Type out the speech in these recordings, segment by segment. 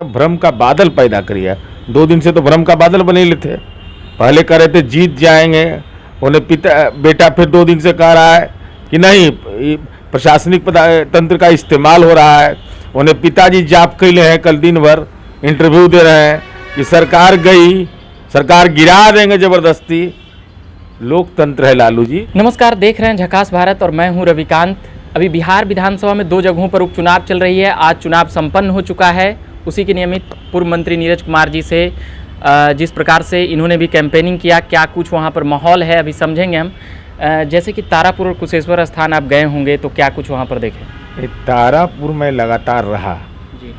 भ्रम का बादल पैदा करिए। 2 दिन से तो भ्रम का बादल बने ले थे। पहले कह रहे थे जीत जाएंगे, उन्हें बेटा फिर 2 दिन से कह रहा है कि नहीं, प्रशासनिक तंत्र का इस्तेमाल हो रहा है। उन्हें पिताजी जाप कैले हैं, कल दिन भर इंटरव्यू दे रहे हैं कि सरकार गई, सरकार गिरा देंगे जबरदस्ती। लोकतंत्र है लालू जी। नमस्कार, देख रहे हैं झकास भारत और मैं हूं रविकांत। अभी बिहार विधानसभा में 2 जगहों पर उपचुनाव चल रही है। आज चुनाव संपन्न हो चुका है। उसी के नियमित पूर्व मंत्री नीरज कुमार जी से जिस प्रकार से इन्होंने भी कैंपेनिंग किया, क्या कुछ वहां पर माहौल है, अभी समझेंगे हम। जैसे कि तारापुर और कुशेश्वर स्थान आप गए होंगे, तो क्या कुछ वहां पर देखें? तारापुर में लगातार रहा जी।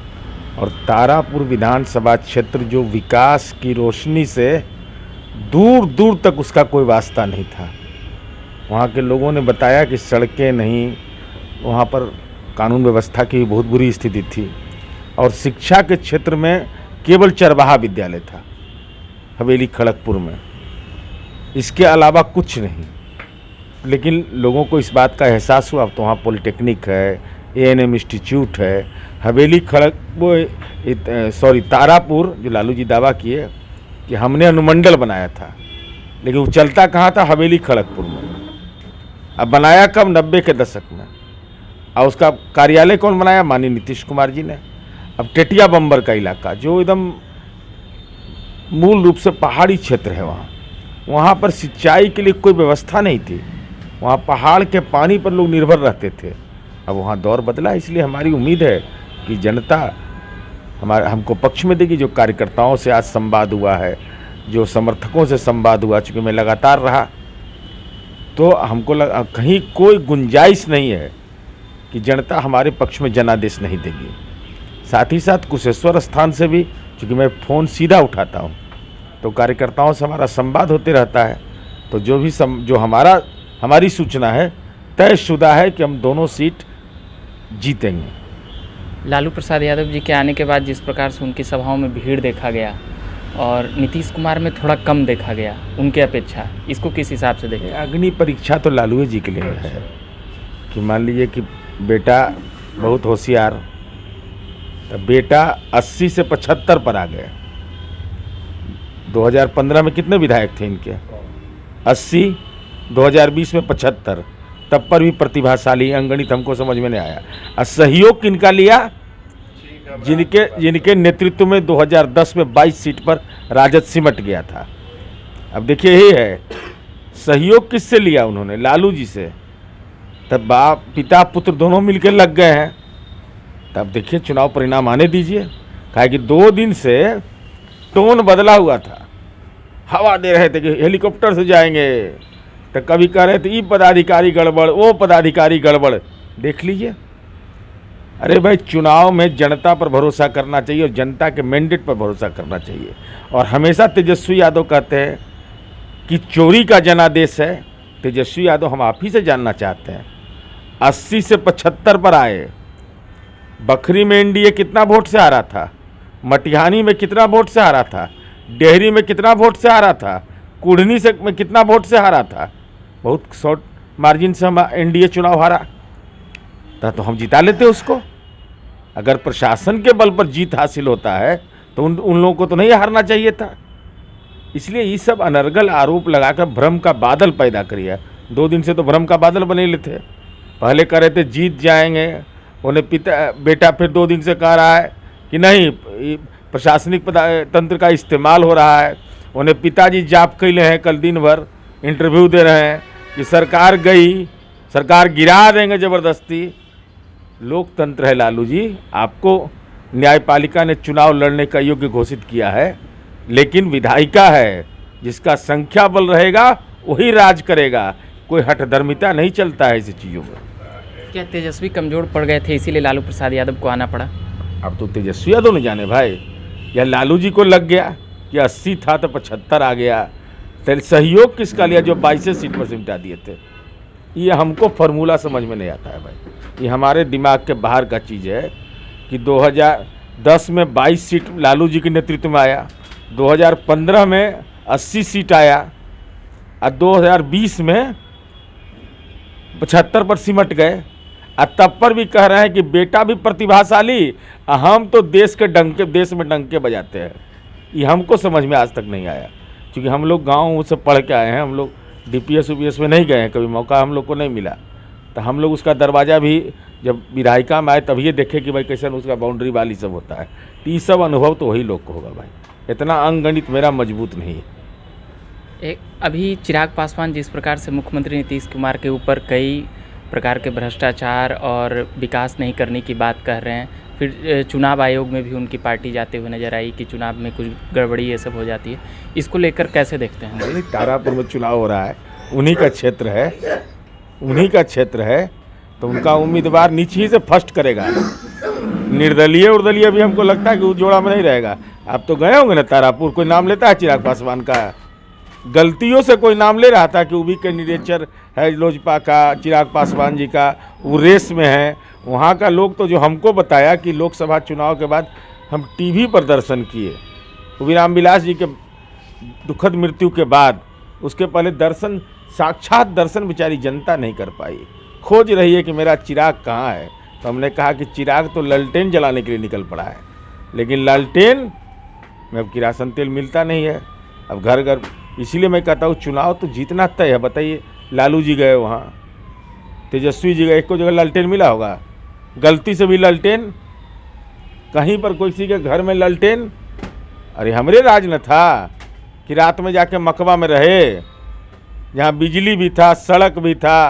और तारापुर विधानसभा क्षेत्र जो विकास की रोशनी से दूर दूर तक उसका कोई वास्ता नहीं था। वहाँ के लोगों ने बताया कि सड़कें नहीं, वहाँ पर कानून व्यवस्था की बहुत बुरी स्थिति थी और शिक्षा के क्षेत्र में केवल चरवाहा विद्यालय था हवेली खड़गपुर में, इसके अलावा कुछ नहीं। लेकिन लोगों को इस बात का एहसास हुआ, अब तो वहाँ पॉलिटेक्निक है, A&M इंस्टीट्यूट है। हवेली तारापुर जो लालू जी दावा किए कि हमने अनुमंडल बनाया था, लेकिन वो चलता कहाँ था? हवेली खड़गपुर में। अब बनाया कब? 90 के दशक में। और उसका कार्यालय कौन बनाया? माननीय नीतीश कुमार जी ने। अब टेटिया बम्बर का इलाका जो एकदम मूल रूप से पहाड़ी क्षेत्र है, वहाँ पर सिंचाई के लिए कोई व्यवस्था नहीं थी। वहाँ पहाड़ के पानी पर लोग निर्भर रहते थे। अब वहाँ दौर बदला, इसलिए हमारी उम्मीद है कि जनता हमको पक्ष में देगी। जो कार्यकर्ताओं से आज संवाद हुआ है, जो समर्थकों से संवाद हुआ, चूँकि मैं लगातार रहा, तो हमको कहीं कोई गुंजाइश नहीं है कि जनता हमारे पक्ष में जनादेश नहीं देगी। साथ ही साथ कुशेश्वर स्थान से भी, चूँकि मैं फ़ोन सीधा उठाता हूँ, तो कार्यकर्ताओं से हमारा संवाद होते रहता है। तो जो भी जो हमारी सूचना है, तयशुदा है कि हम दोनों सीट जीतेंगे। लालू प्रसाद यादव जी के आने के बाद जिस प्रकार से उनकी सभाओं में भीड़ देखा गया और नीतीश कुमार में थोड़ा कम देखा गया उनके अपेक्षा, इसको किस हिसाब से देखें? अग्नि परीक्षा तो लालू जी के लिए है कि मान लीजिए कि बेटा बहुत होशियार, तो बेटा 80 से 75 पर आ गए। 2015 में कितने विधायक थे इनके? 80, 2020 में 75, तब पर भी प्रतिभाशाली, अंगणित हमको समझ में नहीं आया। और सहयोग किनका लिया? जिनके नेतृत्व में 2010 में 22 सीट पर राजद सिमट गया था। अब देखिए यही है, सहयोग किससे लिया उन्होंने? लालू जी से। तब बाप पिता पुत्र दोनों मिलकर लग गए हैं। तब देखिए चुनाव परिणाम आने दीजिए। कहा कि 2 दिन से टोन बदला हुआ था। हवा दे रहे थे कि हेलीकॉप्टर से जाएंगे, तो कभी कह रहे थे ये पदाधिकारी गड़बड़, वो पदाधिकारी गड़बड़। देख लीजिए। अरे भाई, चुनाव में जनता पर भरोसा करना चाहिए और जनता के मैंडेट पर भरोसा करना चाहिए। और हमेशा तेजस्वी यादव कहते हैं कि चोरी का जनादेश है। तेजस्वी यादव हम आप ही से जानना चाहते हैं। 80 से 75 पर आए। बखरी में एनडीए कितना वोट से हारा था? मटिहानी में कितना वोट से हारा था? डेहरी में कितना वोट से हारा था? कुढ़नी में कितना वोट से हारा था? बहुत शॉर्ट मार्जिन से हम एनडीए चुनाव हारा था, तो हम जिता लेते उसको। अगर प्रशासन के बल पर जीत हासिल होता है तो उन लोगों को तो नहीं हारना चाहिए था। इसलिए ये सब अनर्गल आरोप लगाकर भ्रम का बादल पैदा करिए। 2 दिन से तो भ्रम का बादल बने ले थे। पहले कह रहे थे जीत जाएंगे, उन्हें बेटा फिर 2 दिन से कह रहा है कि नहीं, प्रशासनिक तंत्र का इस्तेमाल हो रहा है। उन्हें पिताजी जाप कैले हैं, कल दिन भर इंटरव्यू दे रहे हैं कि सरकार गई, सरकार गिरा देंगे जबरदस्ती। लोकतंत्र है लालू जी। आपको न्यायपालिका ने चुनाव लड़ने का योग्य घोषित किया है, लेकिन विधायिका है, जिसका संख्या बल रहेगा वही राज करेगा। कोई हठधर्मिता नहीं चलता है ऐसी चीज़ों में। क्या तेजस्वी कमजोर पड़ गए थे, इसीलिए लालू प्रसाद यादव को आना पड़ा? अब तो तेजस्वी यादव नहीं जाने भाई, या लालू जी को लग गया कि 80 था तो 75 आ गया। तो सहयोग किसका लिया जो 22 सीट पर सिमटा दिए थे? ये हमको फार्मूला समझ में नहीं आता है भाई। ये हमारे दिमाग के बाहर का चीज़ है कि 2010 में 22 सीट लालू जी के नेतृत्व में आया, 2015 में 80 सीट आया और 2020 में 75 पर सिमट गए। और तब पर भी कह रहे हैं कि बेटा भी प्रतिभाशाली, हम तो देश में डंके बजाते हैं। ये हमको समझ में आज तक नहीं आया, क्योंकि हम लोग गाँव से पढ़ के आए हैं, हम लोग DPS UPS में नहीं गए हैं, कभी मौका हम लोग को नहीं मिला। तो हम लोग उसका दरवाज़ा भी जब विधायिका में आए तब ये देखे कि भाई कैसे उसका बाउंड्री वाली सब होता है। तो ये सब अनुभव तो वही लोग को होगा भाई, इतना अंगगणित मेरा मजबूत नहीं है। एक अभी चिराग पासवान जिस प्रकार से मुख्यमंत्री नीतीश कुमार के ऊपर कई प्रकार के भ्रष्टाचार और विकास नहीं करने की बात कह रहे हैं, फिर चुनाव आयोग में भी उनकी पार्टी जाते हुए नजर आई कि चुनाव में कुछ गड़बड़ी ये सब हो जाती है, इसको लेकर कैसे देखते हैं? नहीं, तारापुर में चुनाव हो रहा है, उन्हीं का क्षेत्र है, उन्हीं का क्षेत्र है, तो उनका उम्मीदवार नीचे ही से फर्स्ट करेगा। निर्दलीय उर्दलीय भी हमको लगता है कि उस जोड़ा में नहीं रहेगा। आप तो गए होंगे ना तारापुर, कोई नाम लेता है चिराग पासवान का? गलतियों से कोई नाम ले रहा था कि वो भी कैंडिडेचर है लोजपा का, चिराग पासवान जी का, वो रेस में है। वहाँ का लोग तो जो हमको बताया कि लोकसभा चुनाव के बाद हम टीवी पर दर्शन किए, वो भी रामविलास जी के दुखद मृत्यु के बाद, उसके पहले दर्शन, साक्षात दर्शन बेचारी जनता नहीं कर पाई, खोज रही है कि मेरा चिराग कहाँ है। तो हमने कहा कि चिराग तो लालटेन जलाने के लिए निकल पड़ा है, लेकिन लालटेन में अब किरासन तेल मिलता नहीं है, अब घर घर। इसीलिए मैं कहता हूँ चुनाव तो जीतना तय है। बताइए, लालू जी गए वहाँ, तेजस्वी जी गए, एक को जगह लालटेन मिला होगा? गलती से भी लालटेन, कहीं पर किसी के घर में लालटेन? अरे हमरे राज न था कि रात में जाके मकबा में रहे, जहाँ बिजली भी था, सड़क भी था,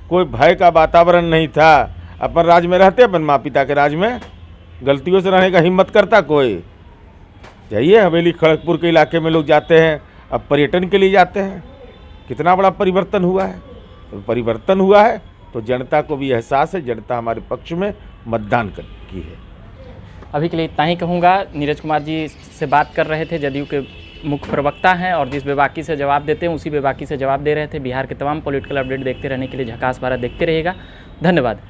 कोई भय का वातावरण नहीं था। अपन राज में रहते, अपन माँ पिता के राज में गलतियों से रहने का हिम्मत करता कोई? जाइए हवेली खड़गपुर के इलाके में लोग जाते हैं, अब पर्यटन के लिए जाते हैं। कितना बड़ा परिवर्तन हुआ है। तो परिवर्तन हुआ है तो जनता को भी एहसास है, जनता हमारे पक्ष में मतदान की है। अभी के लिए इतना ही कहूँगा। नीरज कुमार जी से बात कर रहे थे, जदयू के मुख्य प्रवक्ता हैं और जिस बेबाकी से जवाब देते हैं उसी बेबाकी से जवाब दे रहे थे। बिहार के तमाम पॉलिटिकल अपडेट देखते रहने के लिए झकास भारत देखते रहिएगा। धन्यवाद।